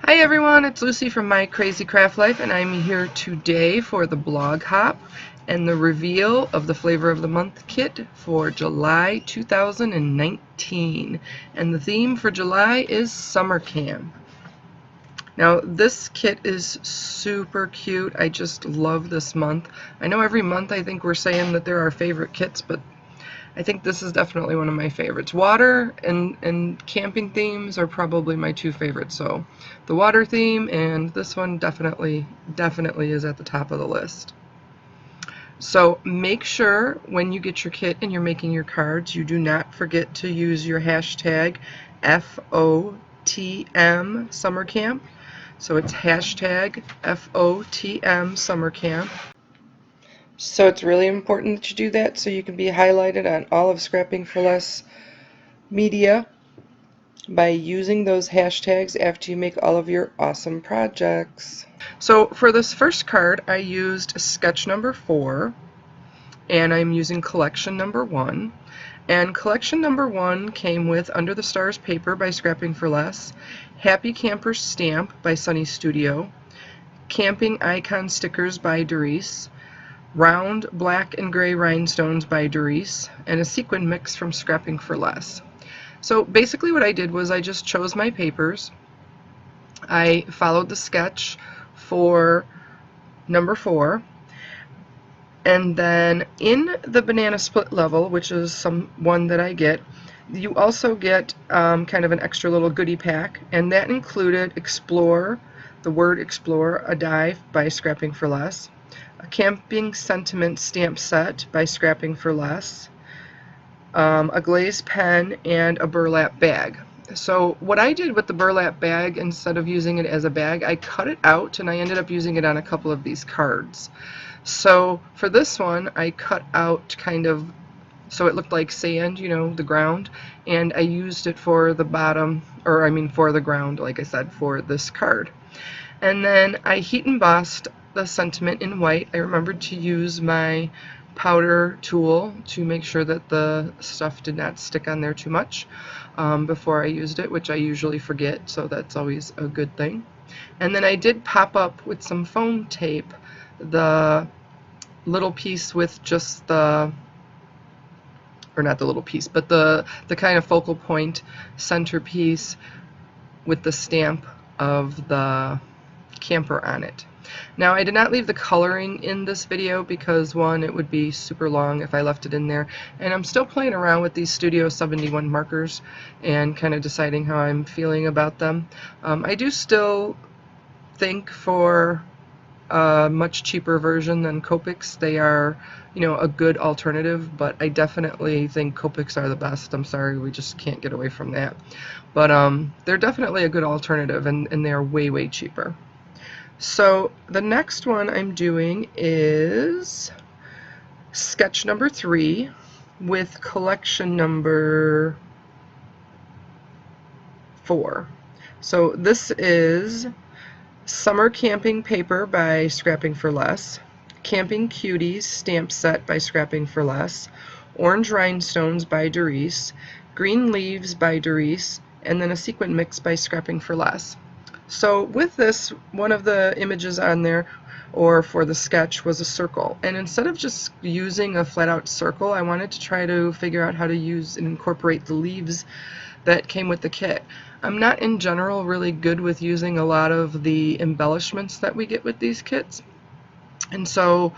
Hi everyone, it's Lucy from My Crazy Craft Life, and I'm here today for the blog hop and the reveal of the Flavor of the Month kit for July 2019. And the theme for July is Summer Camp. Now this kit is super cute. I just love this month. I know every month I think we're saying that they're our favorite kits, but I think this is definitely one of my favorites. Water and camping themes are probably my two favorites. So the water theme and this one definitely is at the top of the list. So make sure when you get your kit and you're making your cards, you do not forget to use your hashtag FOTM Summer Camp. So it's hashtag FOTM Summer Camp. So it's really important that you do that so you can be highlighted on all of Scrapping for Less media by using those hashtags after you make all of your awesome projects. So for this first card I used sketch number 4 and I'm using collection number 1. And collection number 1 came with Under the Stars paper by Scrapping for Less, Happy Camper stamp by Sunny Studio, Camping Icon stickers by Darice, Round Black and Gray Rhinestones by Darice, and a sequin mix from Scrapping for Less. So basically what I did was I just chose my papers. I followed the sketch for number 4, and then in the banana split level, which is one that I get, you also get kind of an extra little goodie pack, and that included Explore, the word Explore, a die by Scrapping for Less, a Camping Sentiment stamp set by Scrapping for Less, a glazed pen, and a burlap bag. So what I did with the burlap bag, instead of using it as a bag, I cut it out and I ended up using it on a couple of these cards. So for this one, I cut out kind of so it looked like sand, you know, the ground, and I used it for the bottom, or I mean for the ground, like I said, for this card. And then I heat embossed the sentiment in white. I remembered to use my powder tool to make sure that the stuff did not stick on there too much before I used it, which I usually forget, so that's always a good thing. And then I did pop up with some foam tape the little piece with just the, or not the little piece, but the kind of focal point centerpiece with the stamp of the camper on it. Now I did not leave the coloring in this video because one, it would be super long if I left it in there, and I'm still playing around with these Studio 71 markers and kind of deciding how I'm feeling about them. I do still think for a much cheaper version than Copics they are, you know, a good alternative, but I definitely think Copics are the best. I'm sorry, we just can't get away from that. But they're definitely a good alternative, and they're way cheaper. So the next one I'm doing is sketch number 3 with collection number 4. So this is Summer Camping paper by Scrapping for Less, Camping Cuties stamp set by Scrapping for Less, Orange Rhinestones by Darice, Green Leaves by Darice, and then a sequin mix by Scrapping for Less. So with this, one of the images on there, or for the sketch, was a circle. And instead of just using a flat out circle, I wanted to try to figure out how to use and incorporate the leaves that came with the kit. I'm not in general really good with using a lot of the embellishments that we get with these kits. And so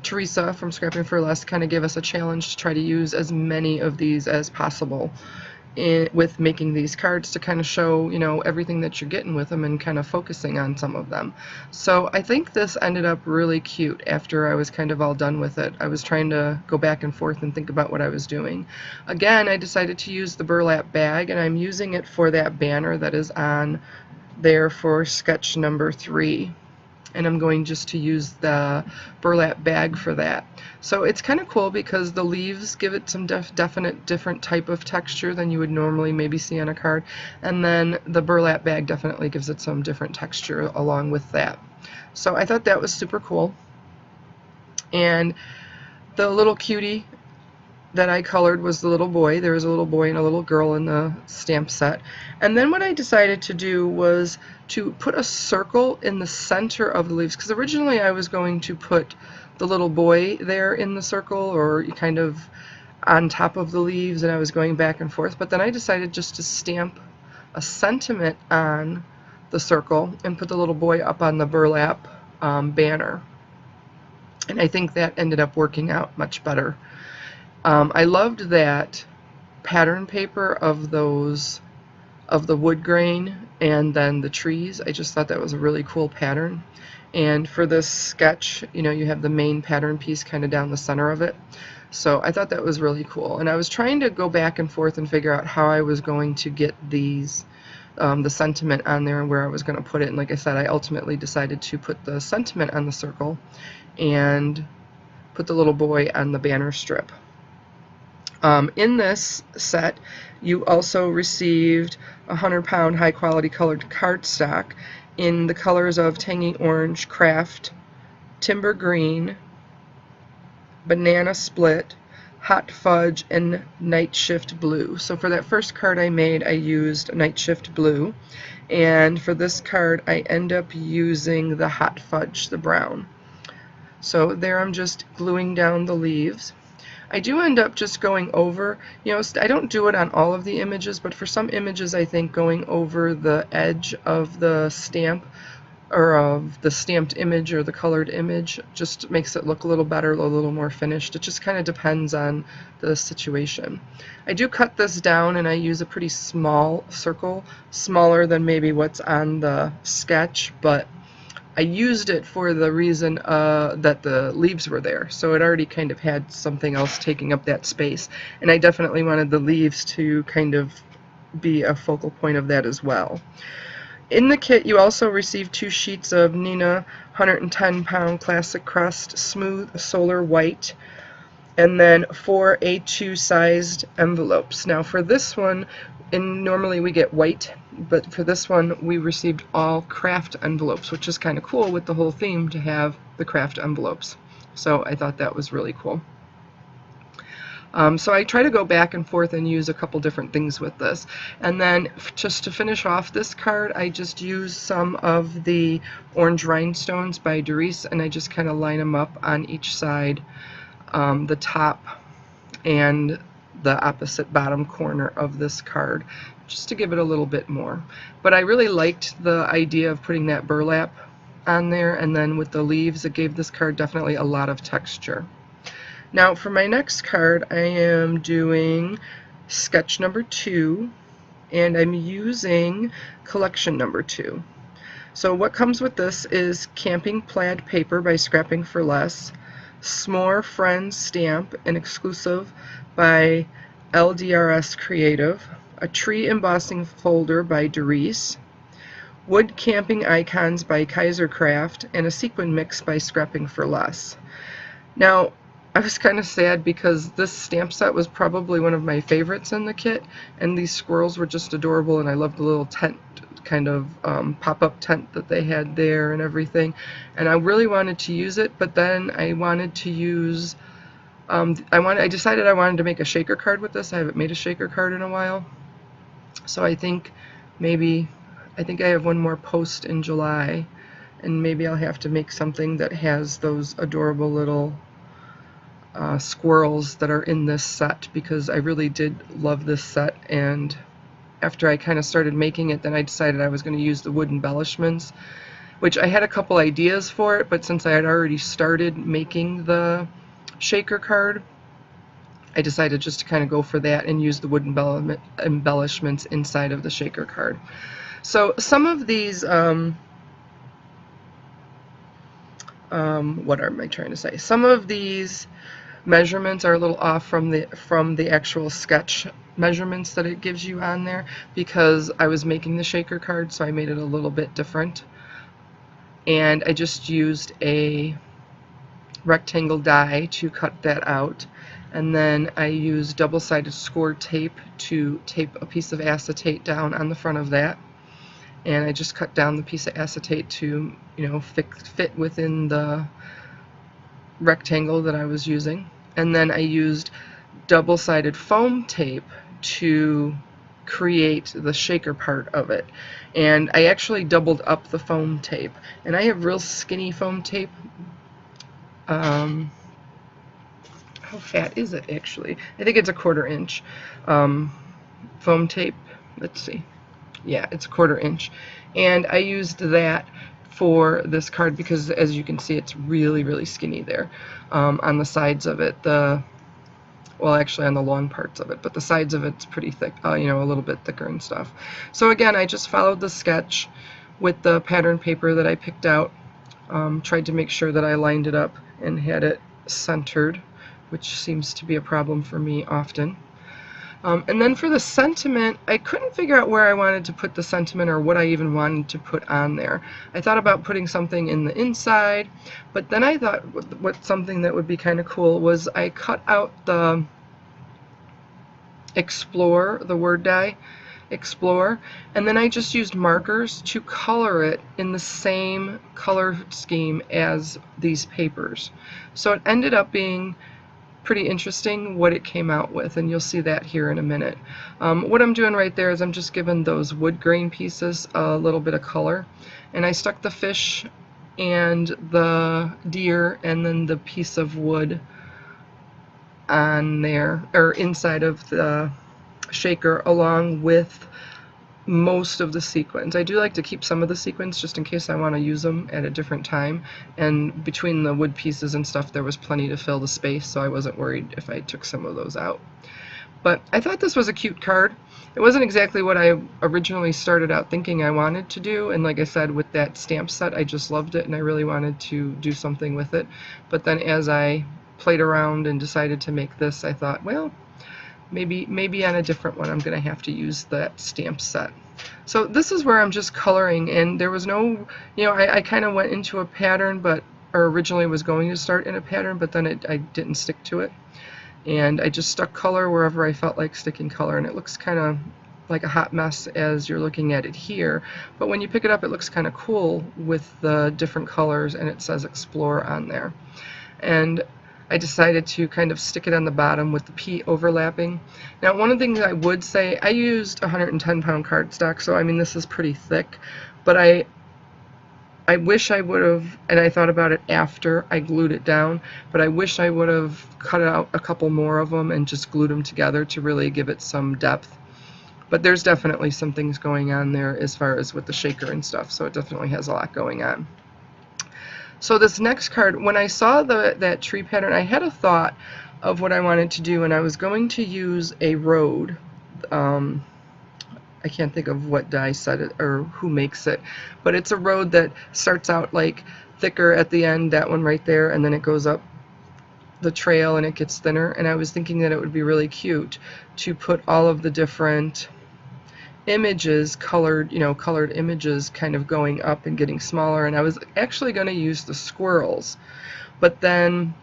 Teresa from Scrapping for Less kind of gave us a challenge to try to use as many of these as possible with making these cards to kind of show, you know, everything that you're getting with them and kind of focusing on some of them. So I think this ended up really cute after I was kind of all done with it. I was trying to go back and forth and think about what I was doing. Again, I decided to use the burlap bag, and I'm using it for that banner that is on there for sketch number 3. And I'm going just to use the burlap bag for that. So it's kind of cool because the leaves give it some definite different type of texture than you would normally maybe see on a card, and then the burlap bag definitely gives it some different texture along with that. So I thought that was super cool. And the little cutie that I colored was the little boy. There was a little boy and a little girl in the stamp set. And then what I decided to do was to put a circle in the center of the leaves, because originally I was going to put the little boy there in the circle, or kind of on top of the leaves, and I was going back and forth. But then I decided just to stamp a sentiment on the circle and put the little boy up on the burlap banner. And I think that ended up working out much better. I loved that pattern paper of those, of the wood grain and then the trees. I just thought that was a really cool pattern. And for this sketch, you know, you have the main pattern piece kind of down the center of it. So I thought that was really cool. And I was trying to go back and forth and figure out how I was going to get these, the sentiment on there and where I was going to put it. And like I said, I ultimately decided to put the sentiment on the circle and put the little boy on the banner strip. In this set, you also received a 100-pound high-quality colored cardstock in the colors of Tangy Orange, Craft, Timber Green, Banana Split, Hot Fudge, and Night Shift Blue. So for that first card I made, I used Night Shift Blue, and for this card I end up using the Hot Fudge, the brown. So there I'm just gluing down the leaves. I do end up just going over, you know, I don't do it on all of the images, but for some images I think going over the edge of the stamp, or of the stamped image or the colored image, just makes it look a little better, a little more finished. It just kind of depends on the situation. I do cut this down and I use a pretty small circle, smaller than maybe what's on the sketch, but I used it for the reason that the leaves were there, so it already kind of had something else taking up that space, and I definitely wanted the leaves to kind of be a focal point of that as well. In the kit you also received 2 sheets of Neenah 110-pound Classic Crust Smooth Solar White, and then 4 A2 sized envelopes. Now for this one, and normally we get white, but for this one we received all craft envelopes, which is kind of cool with the whole theme to have the craft envelopes. So I thought that was really cool. So I try to go back and forth and use a couple different things with this. And then just to finish off this card, I just use some of the Orange Rhinestones by Darice, and I just kind of line them up on each side, the top and the opposite bottom corner of this card, just to give it a little bit more. But I really liked the idea of putting that burlap on there, and then with the leaves it gave this card definitely a lot of texture. Now for my next card I am doing sketch number 2, and I'm using collection number 2. So what comes with this is Camping Plaid Paper by Scrapping for Less, S'more Friends Stamp, an exclusive by LDRS Creative, a Tree Embossing Folder by Darice, Wood Camping Icons by Kaisercraft, and a Sequin Mix by Scrapping for Less. Now, I was kind of sad because this stamp set was probably one of my favorites in the kit, and these squirrels were just adorable, and I loved the little tent, kind of pop-up tent that they had there and everything, and I really wanted to use it, but then I wanted to use, I decided I wanted to make a shaker card with this. I haven't made a shaker card in a while, so I think I have one more post in July, and maybe I'll have to make something that has those adorable little squirrels that are in this set, because I really did love this set. And after I kind of started making it, then I decided I was going to use the wood embellishments, which I had a couple ideas for it, but since I had already started making the shaker card, I decided just to kind of go for that and use the wood embellishments inside of the shaker card. So some of these what am I trying to say? Some of these measurements are a little off from the actual sketch measurements that it gives you on there, because I was making the shaker card, so I made it a little bit different, and I just used a rectangle die to cut that out, and then I used double-sided score tape to tape a piece of acetate down on the front of that, and I just cut down the piece of acetate to, you know, fit within the rectangle that I was using. And then I used double-sided foam tape to create the shaker part of it. And I actually doubled up the foam tape. And I have real skinny foam tape. How fat is it actually? I think it's a 1/4 inch foam tape. Let's see. Yeah, it's a 1/4 inch. And I used that for this card because, as you can see, it's really, really skinny there on the sides of it. Well, actually on the long parts of it, but the sides of it's pretty thick, you know, a little bit thicker and stuff. So again, I just followed the sketch with the pattern paper that I picked out, tried to make sure that I lined it up and had it centered, which seems to be a problem for me often. And then for the sentiment, I couldn't figure out where I wanted to put the sentiment or what I even wanted to put on there. I thought about putting something in the inside, but then I thought what something that would be kind of cool was I cut out the Explore, the word die, Explore, and then I just used markers to color it in the same color scheme as these papers. So it ended up being pretty interesting what it came out with, and you'll see that here in a minute. What I'm doing right there is I'm just giving those wood grain pieces a little bit of color, and I stuck the fish and the deer and then the piece of wood on there, or inside of the shaker, along with most of the sequins. I do like to keep some of the sequins just in case I want to use them at a different time, and between the wood pieces and stuff there was plenty to fill the space, so I wasn't worried if I took some of those out. But I thought this was a cute card. It wasn't exactly what I originally started out thinking I wanted to do, and like I said, with that stamp set I just loved it and I really wanted to do something with it. But then as I played around and decided to make this, I thought, well, maybe on a different one I'm going to have to use that stamp set. So this is where I'm just coloring, and there was no, you know, I kind of went into a pattern, or originally was going to start in a pattern, but then I didn't stick to it. And I just stuck color wherever I felt like sticking color, and it looks kind of like a hot mess as you're looking at it here. But when you pick it up, it looks kind of cool with the different colors, and it says Explore on there. And I decided to kind of stick it on the bottom with the P overlapping. Now, one of the things I would say, I used 110-pound cardstock, so I mean this is pretty thick, but I wish I would have, and I thought about it after I glued it down, but I wish I would have cut out a couple more of them and just glued them together to really give it some depth. But there's definitely some things going on there as far as with the shaker and stuff, so it definitely has a lot going on. So this next card, when I saw that tree pattern, I had a thought of what I wanted to do, and I was going to use a road. I can't think of what die set it or who makes it, but it's a road that starts out like thicker at the end, that one right there, and then it goes up the trail and it gets thinner. And I was thinking that it would be really cute to put all of the different images, colored images kind of going up and getting smaller, and I was actually going to use the squirrels, but then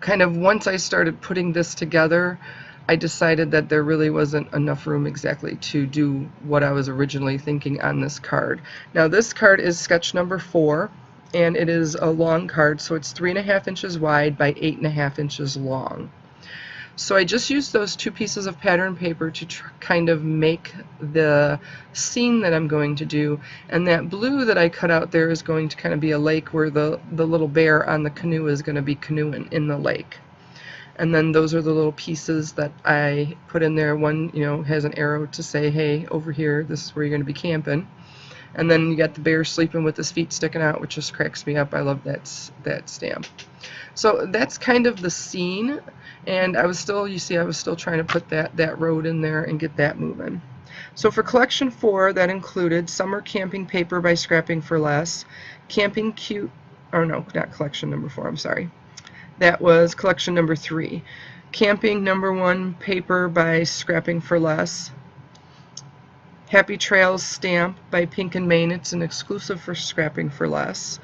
kind of once I started putting this together, I decided that there really wasn't enough room exactly to do what I was originally thinking on this card. Now this card is sketch number 4, and it is a long card, so it's 3.5 inches wide by 8.5 inches long. So I just used those 2 pieces of pattern paper to kind of make the scene that I'm going to do, and that blue that I cut out there is going to kind of be a lake where the little bear on the canoe is going to be canoeing in the lake. And then those are the little pieces that I put in there. One, you know, has an arrow to say, hey, over here, this is where you're going to be camping. And then you got the bear sleeping with his feet sticking out, which just cracks me up. I love that stamp. So that's kind of the scene, and I was still, you see, I was still trying to put that road in there and get that moving. So for collection 4, that included Summer Camping Paper by Scrapping for Less, Camping Cute, or no, not collection number 4, I'm sorry. That was collection number 3. Camping number 1 paper by Scrapping for Less. Happy Trails stamp by Pink and Main. It's an exclusive for Scrapping for Less.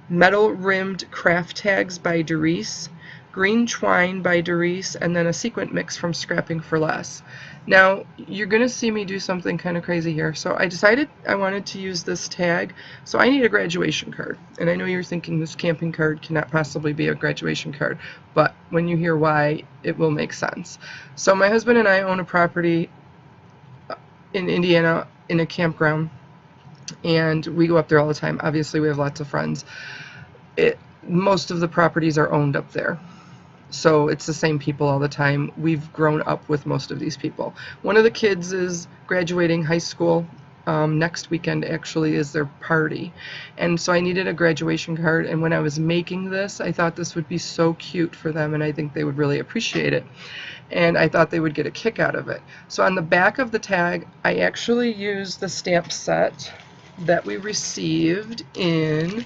Metal Rimmed Craft Tags by Darice. green twine by Darice, and then a sequin mix from Scrapping for Less. Now, you're going to see me do something kind of crazy here. So I decided I wanted to use this tag, so I need a graduation card. And I know you're thinking this camping card cannot possibly be a graduation card, but when you hear why, it will make sense. So my husband and I own a property in Indiana in a campground, and we go up there all the time. Obviously, we have lots of friends. Most of the properties are owned up there, so it's the same people all the time. We've grown up with most of these people. One of the kids is graduating high school. Next weekend actually is their party, and so I needed a graduation card, and when I was making this, I thought this would be so cute for them, and I think they would really appreciate it, and I thought they would get a kick out of it. So on the back of the tag, I actually used the stamp set that we received in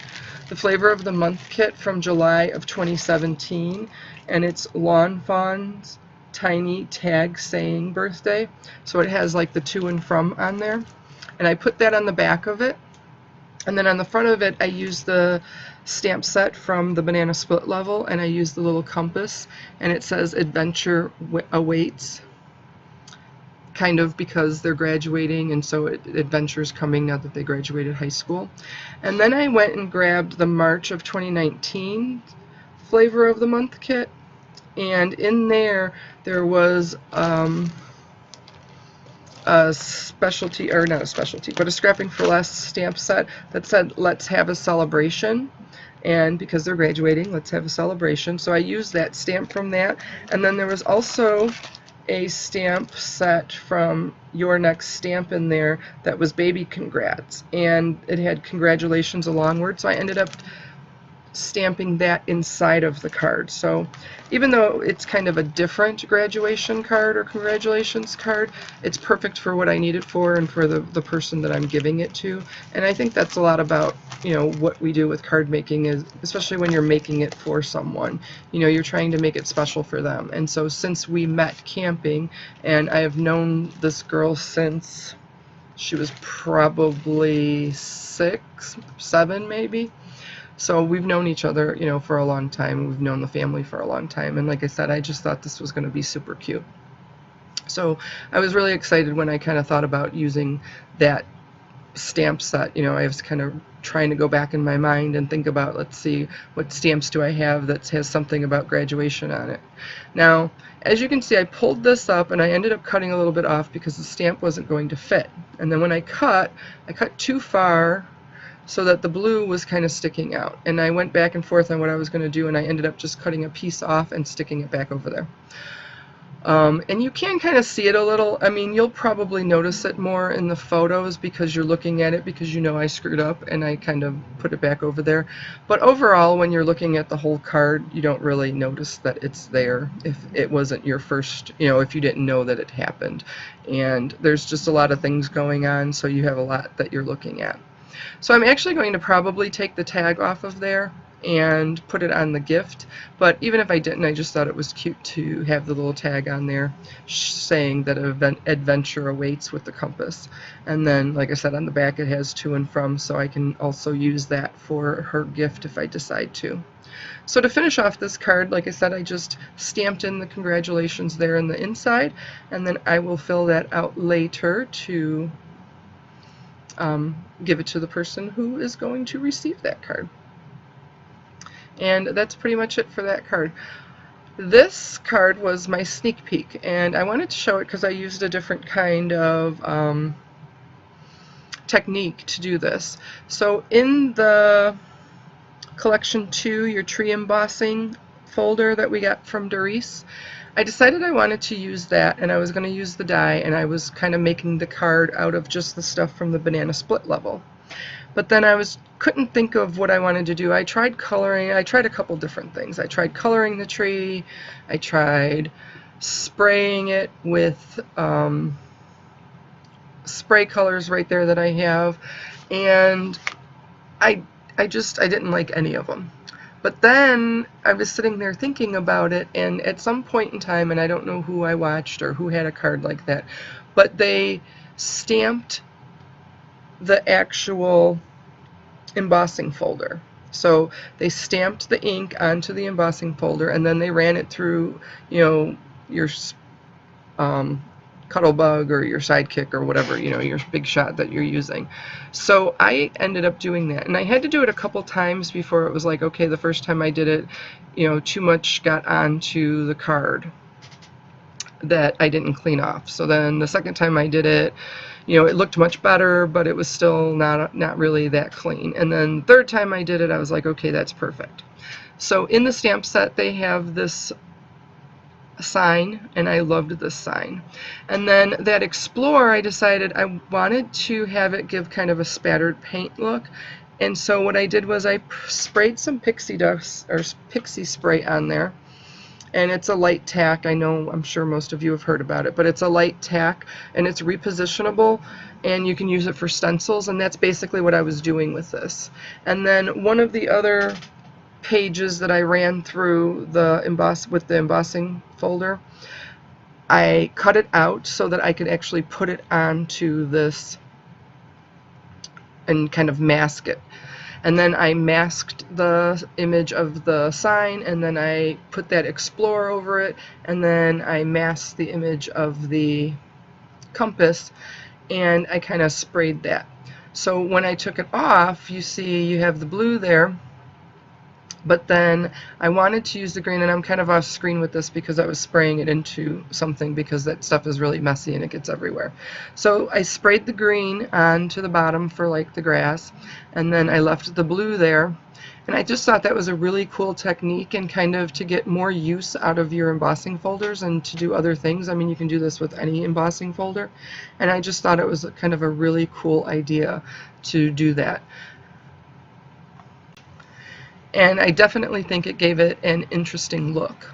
the Flavor of the Month kit from July of 2017, and it's Lawn Fawn's tiny tag saying birthday. So it has like the to and from on there, and I put that on the back of it, and then on the front of it I used the stamp set from the Banana Split level, and I used the little compass, and it says Adventure Awaits, kind of because they're graduating, and so adventure's coming now that they graduated high school. And then I went and grabbed the March of 2019 Flavor of the Month kit, and in there was a specialty, or not a specialty, but a Scrapping for Less stamp set that said let's have a celebration, and because they're graduating, let's have a celebration. So I used that stamp from that, and then there was also a stamp set from Your Next Stamp in there that was Baby Congrats, and it had congratulations along with, so I ended up stamping that inside of the card. So even though it's kind of a different graduation card or congratulations card, it's perfect for what I need it for and for the person that I'm giving it to. And I think that's a lot about, you know, what we do with card making, is especially when you're making it for someone, you know, you're trying to make it special for them. And so since we met camping, and I have known this girl since she was probably 6, 7 maybe. So we've known each other, you know, for a long time. We've known the family for a long time. And like I said, I just thought this was going to be super cute. So I was really excited when I kind of thought about using that stamp set. You know, I was kind of trying to go back in my mind and think about, let's see, what stamps do I have that has something about graduation on it. Now, as you can see, I pulled this up and I ended up cutting a little bit off because the stamp wasn't going to fit. And then when I cut too far so that the blue was kind of sticking out. And I went back and forth on what I was going to do, and I ended up just cutting a piece off and sticking it back over there. And you can kind of see it a little. I mean, you'll probably notice it more in the photos because you're looking at it, because you know I screwed up and I kind of put it back over there. But overall, when you're looking at the whole card, you don't really notice that it's there if it wasn't your first, you know, if you didn't know that it happened. And there's just a lot of things going on, so you have a lot that you're looking at. So I'm actually going to probably take the tag off of there and put it on the gift, but even if I didn't, I just thought it was cute to have the little tag on there saying that adventure awaits with the compass. And then, like I said, on the back it has to and from, so I can also use that for her gift if I decide to. So to finish off this card, like I said, I just stamped in the congratulations there in the inside, and then I will fill that out later to give it to the person who is going to receive that card. And that's pretty much it for that card. This card was my sneak peek, and I wanted to show it because I used a different kind of technique to do this. So in the Collection 2, your tree embossing folder that we got from Darice, I decided I wanted to use that, and I was going to use the die, and I was kind of making the card out of just the stuff from the Banana Split level. But then I couldn't think of what I wanted to do. I tried coloring. I tried a couple different things. I tried coloring the tree. I tried spraying it with spray colors right there that I have, and I didn't like any of them. But then I was sitting there thinking about it, and at some point in time, and I don't know who I watched or who had a card like that, but they stamped the actual embossing folder. So they stamped the ink onto the embossing folder, and then they ran it through, you know, your um, Cuttlebug or your Sidekick or whatever, you know, your big shot that you're using. So I ended up doing that, and I had to do it a couple times before it was like, okay, the first time I did it, you know, too much got onto the card that I didn't clean off. So then the second time I did it, you know, it looked much better, but it was still not really that clean. And then third time I did it, I was like, okay, that's perfect. So in the stamp set, they have this sign, and I loved this sign. And then that Explore, I decided I wanted to have it give kind of a spattered paint look. And so what I did was I sprayed some pixie dust or pixie spray on there. And it's a light tack. I know, I'm sure most of you have heard about it, but it's a light tack, and it's repositionable, and you can use it for stencils, and that's basically what I was doing with this. And then one of the other pages that I ran through the embossing folder, I cut it out so that I could actually put it onto this and kind of mask it. And then I masked the image of the sign, and then I put that Explore over it, and then I masked the image of the compass, and I kind of sprayed that. So when I took it off, you see you have the blue there, but then I wanted to use the green, and I'm kind of off screen with this because I was spraying it into something because that stuff is really messy and it gets everywhere. So I sprayed the green onto the bottom for like the grass, and then I left the blue there. And I just thought that was a really cool technique, and kind of to get more use out of your embossing folders and to do other things. I mean, you can do this with any embossing folder, and I just thought it was kind of a really cool idea to do that. And I definitely think it gave it an interesting look.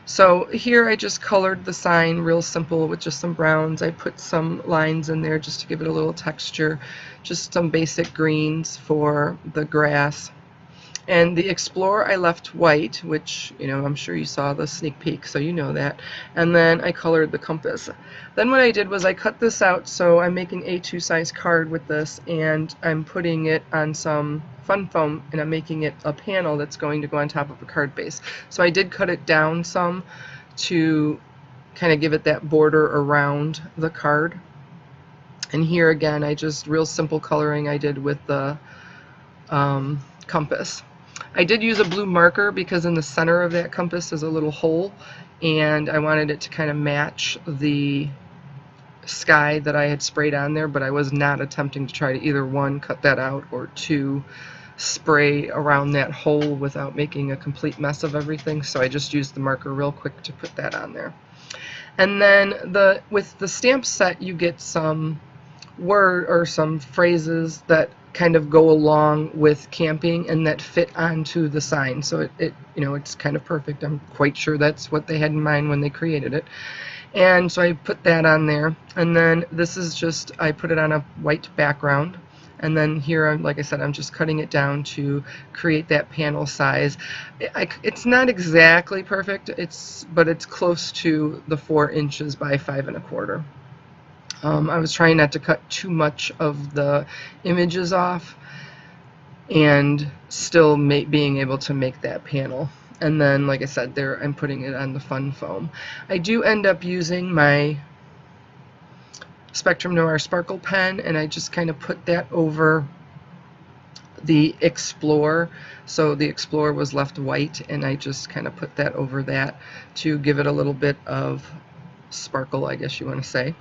So here I just colored the sign real simple with just some browns. I put some lines in there just to give it a little texture, just some basic greens for the grass. And the Explore I left white, which, you know, I'm sure you saw the sneak peek, so you know that. And then I colored the compass. Then what I did was I cut this out, so I'm making A2 size card with this, and I'm putting it on some fun foam, and I'm making it a panel that's going to go on top of a card base. So I did cut it down some to kind of give it that border around the card. And here again, I just real simple coloring I did with the compass. I did use a blue marker because in the center of that compass is a little hole, and I wanted it to kind of match the sky that I had sprayed on there, but I was not attempting to try to either one, cut that out, or two, spray around that hole without making a complete mess of everything. So I just used the marker real quick to put that on there. And then with the stamp set, you get some word or some phrases that kind of go along with camping and that fit onto the sign. So it you know, it's kind of perfect. I'm quite sure that's what they had in mind when they created it. And so I put that on there. And then this is just, I put it on a white background. And then here, like I said, I'm just cutting it down to create that panel size. It's not exactly perfect, but it's close to the 4 inches by 5 1/4. I was trying not to cut too much of the images off and still being able to make that panel. And then, like I said, there I'm putting it on the fun foam. I do end up using my Spectrum Noir Sparkle pen, and I just kind of put that over the Explore. So the Explore was left white, and I just kind of put that over that to give it a little bit of sparkle, I guess you want to say.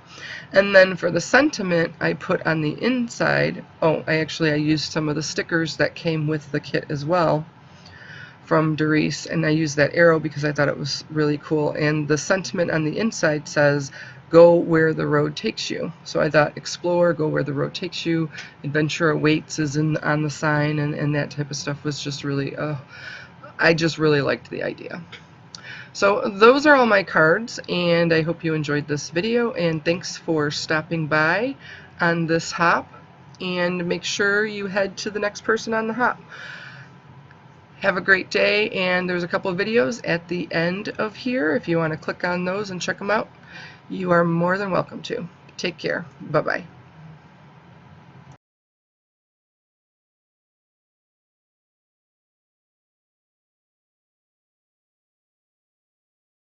And then for the sentiment, I put on the inside, I used some of the stickers that came with the kit as well from Darice, and I used that arrow because I thought it was really cool. And the sentiment on the inside says, "Go where the road takes you." So I thought, explore, go where the road takes you. Adventure awaits is on the sign, and that type of stuff was just really, I just really liked the idea. So those are all my cards, and I hope you enjoyed this video, and thanks for stopping by on this hop, and make sure you head to the next person on the hop. Have a great day, and there's a couple of videos at the end of here. If you want to click on those and check them out, you are more than welcome to. Take care. Bye-bye.